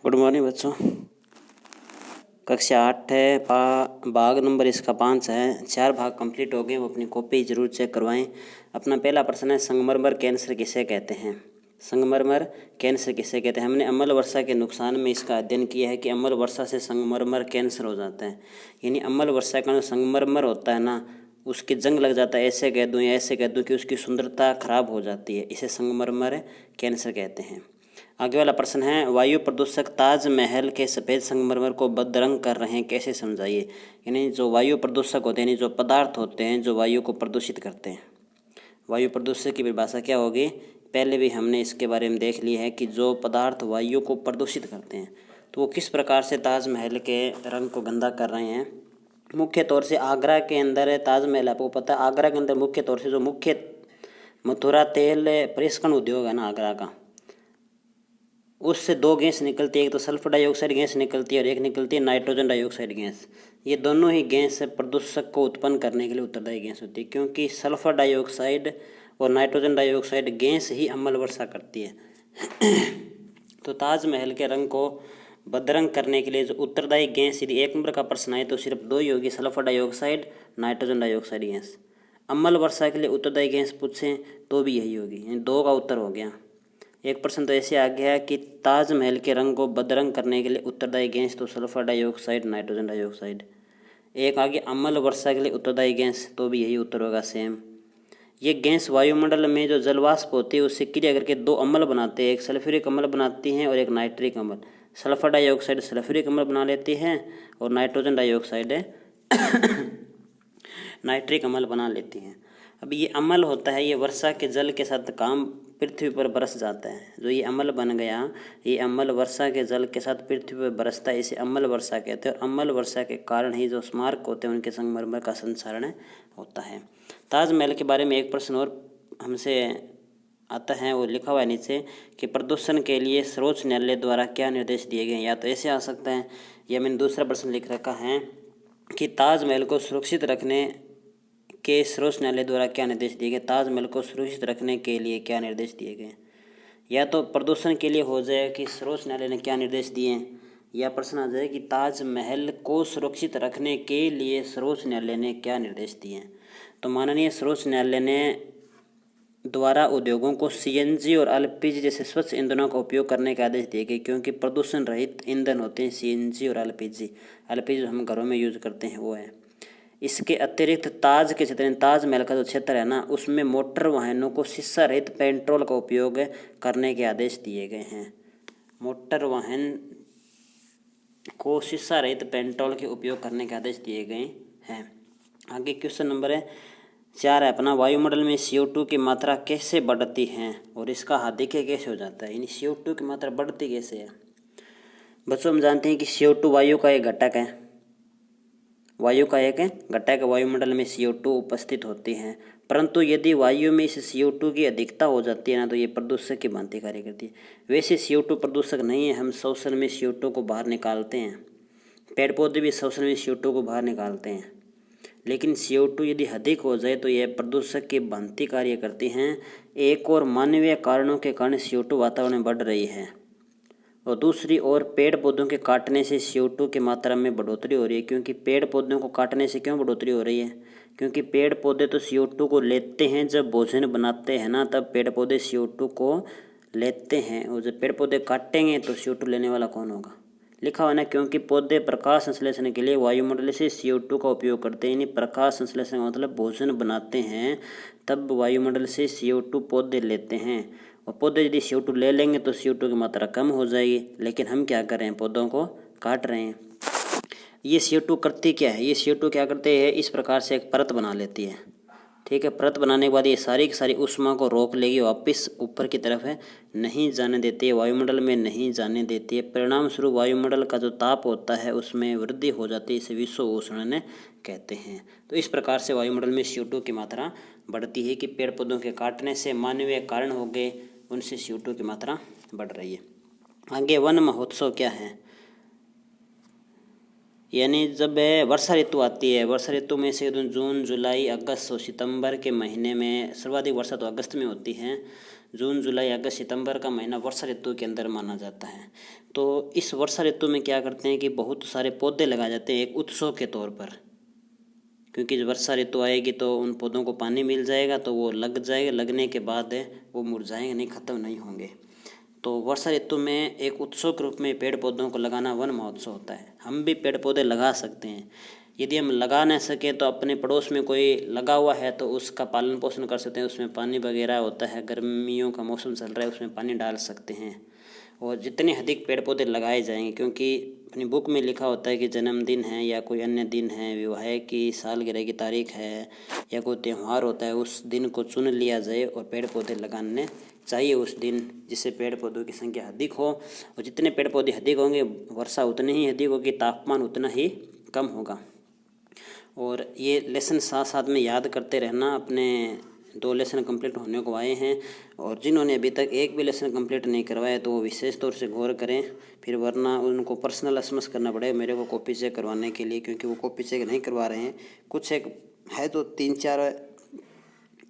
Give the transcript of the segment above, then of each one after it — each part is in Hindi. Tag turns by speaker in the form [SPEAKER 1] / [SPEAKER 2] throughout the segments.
[SPEAKER 1] गुड मॉर्निंग बच्चों। कक्षा 8 है, भाग नंबर इसका 5 है। 4 भाग कंप्लीट हो गए, वो अपनी कॉपी जरूर चेक करवाएं। अपना पहला प्रश्न है, संगमरमर कैंसर किसे कहते हैं। संगमरमर कैंसर किसे कहते हैं। हमने अम्ल वर्षा के नुकसान में इसका अध्ययन किया है कि अम्ल वर्षा से संगमरमर कैंसर हो जाता है। यानी अम्ल वर्षा का जो संगमरमर होता है ना, उसकी जंग लग जाता है, ऐसे कह दूँ या ऐसे कह दूँ कि उसकी सुंदरता खराब हो जाती है, इसे संगमरमर कैंसर कहते हैं। आगे वाला प्रश्न है, वायु प्रदूषक ताजमहल के सफ़ेद संगमरमर को बदरंग कर रहे हैं, कैसे समझाइए। यानी जो वायु प्रदूषक होते हैं, यानी जो पदार्थ होते हैं जो वायु को प्रदूषित करते हैं। वायु प्रदूषक की परिभाषा क्या होगी, पहले भी हमने इसके बारे में देख लिया है कि जो पदार्थ वायु को प्रदूषित करते हैं तो वो किस प्रकार से ताजमहल के रंग को गंदा कर रहे हैं। मुख्य तौर से आगरा के अंदर ताजमहल, आपको पता है आगरा के अंदर मुख्य तौर से जो मुख्य मथुरा तेल परिष्करण उद्योग है ना आगरा का, उससे 2 गैस निकलती है। एक तो सल्फर डाइऑक्साइड गैस निकलती है और एक निकलती है नाइट्रोजन डाइऑक्साइड गैस। ये दोनों ही गैस प्रदूषक को उत्पन्न करने के लिए उत्तरदायी गैस होती है, क्योंकि सल्फर डाइऑक्साइड और नाइट्रोजन डाइऑक्साइड गैस ही अम्ल वर्षा करती है। तो ताजमहल के रंग को बदरंग करने के लिए जो उत्तरदायी गैस, यदि 1 नंबर का प्रश्न आए तो सिर्फ 2 ही होगी, sulphur dioxide, nitrogen dioxide gas. अम्ल वर्षा के लिए उत्तरदायी गैस पूछें तो भी यही होगी, यानी 2 का उत्तर हो गया। एक प्रश्न तो ऐसे आ गया कि ताजमहल के रंग को बदरंग करने के लिए उत्तरदायी गैस तो सल्फर डाइऑक्साइड, नाइट्रोजन डाइऑक्साइड। एक आगे अम्ल वर्षा के लिए उत्तरदायी गैस, तो भी यही उत्तर होगा सेम। ये गैस वायुमंडल में जो जलवाष्प होती है उससे क्रिया करके 2 अम्ल बनाते हैं, एक सल्फ्यूरिक अम्ल बनाती हैं और एक नाइट्रिक अम्ल। सल्फर डाइऑक्साइड सल्फ्यूरिक अम्ल बना लेती है और नाइट्रोजन डाइऑक्साइड नाइट्रिक अम्ल बना लेती हैं। अब ये अम्ल होता है, ये वर्षा के जल के साथ काम पृथ्वी पर बरस जाता है। जो ये अम्ल बन गया, ये अम्ल वर्षा के जल के साथ पृथ्वी पर बरसता है, इसे अम्ल वर्षा कहते हैं। और अम्ल वर्षा के कारण ही जो स्मारक होते हैं उनके संगमरमर का संचारण होता है। ताजमहल के बारे में एक प्रश्न और हमसे आता है, वो लिखा हुआ है नीचे कि प्रदूषण के लिए सर्वोच्च न्यायालय द्वारा क्या निर्देश दिए गए। या तो ऐसे आ सकता है, या मैंने दूसरा प्रश्न लिख रखा है कि ताजमहल को सुरक्षित रखने के सर्वोच्च न्यायालय द्वारा क्या निर्देश दिए गए। ताजमहल को सुरक्षित रखने के लिए क्या निर्देश दिए गए। या तो प्रदूषण के लिए हो जाए कि सर्वोच्च न्यायालय ने क्या निर्देश दिए, या प्रश्न आ जाए कि ताजमहल को सुरक्षित रखने के लिए सर्वोच्च न्यायालय ने क्या निर्देश दिए। तो माननीय सर्वोच्च न्यायालय ने द्वारा उद्योगों को CNG और LPG जैसे स्वच्छ ईंधनों का उपयोग करने के आदेश दिए गए, क्योंकि प्रदूषण रहित ईंधन होते हैं CNG और LPG। LPG जो हम घरों में यूज करते हैं वो है। इसके अतिरिक्त ताज के क्षेत्र, ताजमहल का जो क्षेत्र है ना, उसमें मोटर वाहनों को शीशा रहित पेट्रोल का उपयोग करने के आदेश दिए गए हैं। मोटर वाहन को शीशा रहित पेट्रोल के उपयोग करने के आदेश दिए गए हैं। आगे क्वेश्चन नंबर 4 है अपना, वायुमंडल में CO2 की मात्रा कैसे बढ़ती है और इसका हादिके कैसे हो जाता है। यानी CO2 की मात्रा बढ़ती कैसे है। बच्चों हम जानते हैं कि CO2 वायु का एक घटक है, वायु का एक घटक वायुमंडल में CO2 उपस्थित होती हैं, परंतु यदि वायु में इस CO2 की अधिकता हो जाती है ना, तो ये प्रदूषक की भांति कार्य करती है। वैसे CO2 प्रदूषक नहीं है, हम श्वसन में CO2 को बाहर निकालते हैं, पेड़ पौधे भी श्वसन में CO2 को बाहर निकालते हैं, लेकिन CO2 यदि अधिक हो जाए तो यह प्रदूषक की भांति कार्य करती हैं। एक और मानवीय कारणों के कारण CO2 वातावरण में बढ़ रही है, और दूसरी ओर पेड़ पौधों के काटने से CO2 की मात्रा में बढ़ोतरी हो रही है। क्योंकि पेड़ पौधों को काटने से क्यों बढ़ोतरी हो रही है, क्योंकि पेड़ पौधे तो CO2 को लेते हैं, जब भोजन बनाते हैं ना तब पेड़ पौधे CO2 को लेते हैं, और जब पेड़ पौधे काटेंगे तो CO2 लेने वाला कौन होगा। लिखा हुआ ना, क्योंकि पौधे प्रकाश संश्लेषण के लिए वायुमंडल से CO2 का उपयोग करते हैं। यानी प्रकाश संश्लेषण का मतलब भोजन बनाते हैं तब वायुमंडल से CO2 पौधे लेते हैं, और पौधे यदि CO2 ले लेंगे तो CO2 की मात्रा कम हो जाएगी। लेकिन हम क्या कर रहे हैं, पौधों को काट रहे हैं। ये CO2 करती क्या है, ये CO2 क्या करते हैं, इस प्रकार से एक परत बना लेती है। ठीक है, परत बनाने के बाद ये सारी की सारी ऊष्मा को रोक लेगी, वापस ऊपर की तरफ है नहीं जाने देती है, वायुमंडल में नहीं जाने देती है। परिणाम स्वरूप वायुमंडल का जो ताप होता है उसमें वृद्धि हो जाती है, इसे विश्व उष्णन कहते हैं। तो इस प्रकार से वायुमंडल में CO2 की मात्रा बढ़ती है कि पेड़ पौधों के काटने से मानवीय कारण हो गए, उनसे CO2 की मात्रा बढ़ रही है। आगे वन महोत्सव क्या है, यानी जब वर्षा ऋतु आती है, वर्षा ऋतु में से जून जुलाई अगस्त और सितंबर के महीने में सर्वाधिक वर्षा तो अगस्त में होती है। जून जुलाई अगस्त सितंबर का महीना वर्षा ऋतु के अंदर माना जाता है। तो इस वर्षा ऋतु में क्या करते हैं कि बहुत सारे पौधे लगाए जाते हैं एक उत्सव के तौर पर, क्योंकि जब वर्षा ऋतु आएगी तो उन पौधों को पानी मिल जाएगा तो वो लग जाएगा, लगने के बाद वो मुरझाएंगे नहीं, ख़त्म नहीं होंगे। तो वर्षा ऋतु में एक उत्सव के रूप में पेड़ पौधों को लगाना वन महोत्सव होता है। हम भी पेड़ पौधे लगा सकते हैं। यदि हम लगा नहीं सके तो अपने पड़ोस में कोई लगा हुआ है तो उसका पालन पोषण कर सकते हैं, उसमें पानी वगैरह होता है, गर्मियों का मौसम चल रहा है उसमें पानी डाल सकते हैं। और जितने अधिक पेड़ पौधे लगाए जाएंगे, क्योंकि अपनी बुक में लिखा होता है कि जन्मदिन है या कोई अन्य दिन है, विवाह की सालगिरह की तारीख है या कोई त्यौहार होता है, उस दिन को चुन लिया जाए और पेड़ पौधे लगाने चाहिए उस दिन, जिससे पेड़ पौधों की संख्या अधिक हो। और जितने पेड़ पौधे अधिक होंगे वर्षा उतनी ही अधिक होगी, तापमान उतना ही कम होगा। और ये लेसन साथ साथ में याद करते रहना। अपने 2 लेसन कंप्लीट होने को आए हैं और जिन्होंने अभी तक एक भी लेसन कंप्लीट नहीं करवाया तो वो विशेष तौर से गौर करें, फिर वरना उनको पर्सनल एसएमएस करना पड़ेगा मेरे को कॉपी चेक करवाने के लिए, क्योंकि वो कॉपी चेक नहीं करवा रहे हैं। कुछ एक है तो 3-4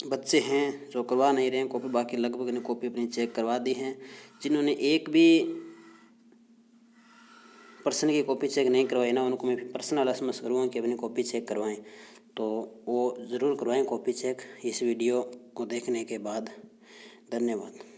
[SPEAKER 1] बच्चे हैं जो करवा नहीं रहे हैं कॉपी, बाकी लगभग ने कॉपी अपनी चेक करवा दी हैं। जिन्होंने एक भी पर्सन की कॉपी चेक नहीं करवाई ना, उनको मैं पर्सनल एसएमएस करूँगा कि अपनी कॉपी चेक करवाएं, तो वो ज़रूर करवाएं कॉपी चेक इस वीडियो को देखने के बाद। धन्यवाद।